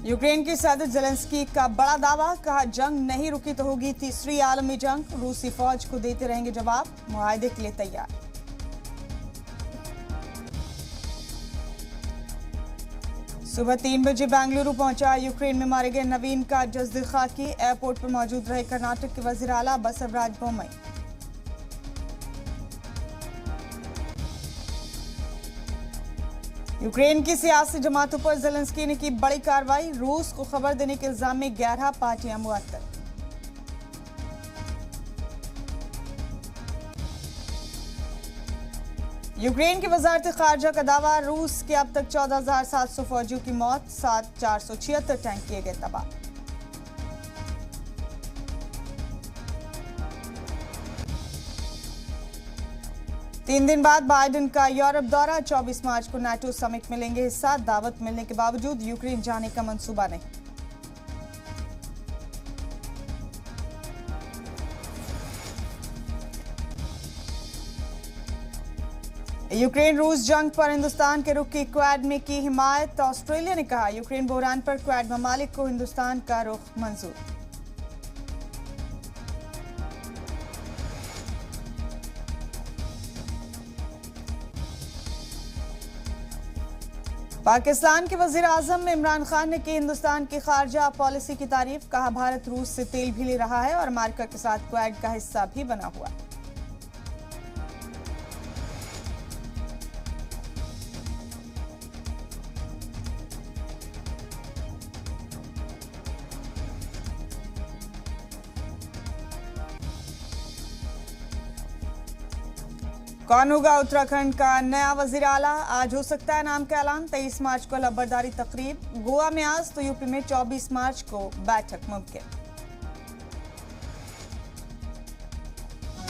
Ukraine के सदर Zelensky का बड़ा दावा, कहा जंग नहीं रुकी तो होगी तीसरी आलमी जंग। रूसी फौज को देते रहेंगे जवाब, मुआहदे के लिए तैयार। सुबह 3 बजे बेंगलुरु पहुंचा यूक्रेन में मारे गए नवीन का जस्द खाकी। एयरपोर्ट पर मौजूद रहे कर्नाटक के वजीर आला बसवराज बोम्मई। यूक्रेन की सियासी जमातों पर ज़ेलेंस्की ने की बड़ी कार्रवाई। रूस को खबर देने के इल्जाम में 11 पार्टियां मुअत्तल। यूक्रेन की वजारत खारजा का दावा, रूस के अब तक 14,700 फौजियों की मौत, 476 टैंक किए गए तबाह। तीन दिन बाद बाइडेन का यूरोप दौरा, 24 मार्च को नाटो समिट में लेंगे हिस्सा। दावत मिलने के बावजूद यूक्रेन जाने का मंसूबा नहीं। यूक्रेन रूस जंग पर हिंदुस्तान के रुख की क्वाड में की हिमायत। ऑस्ट्रेलिया ने कहा यूक्रेन बहरान पर क्वाड ममालिक को हिंदुस्तान का रुख मंजूर। पाकिस्तान के वजीर आजम इमरान खान ने की हिंदुस्तान की खारजा पॉलिसी की तारीफ। कहा भारत रूस से तेल भी ले रहा है और अमेरिका के साथ क्वाड का हिस्सा भी बना हुआ है। कौन होगा उत्तराखंड का नया वजीर आला? आज हो सकता है नाम का ऐलान। 23 मार्च को लबरदारी तकरीब। गोवा में आज तो यूपी में 24 मार्च को बैठक मुमकिन।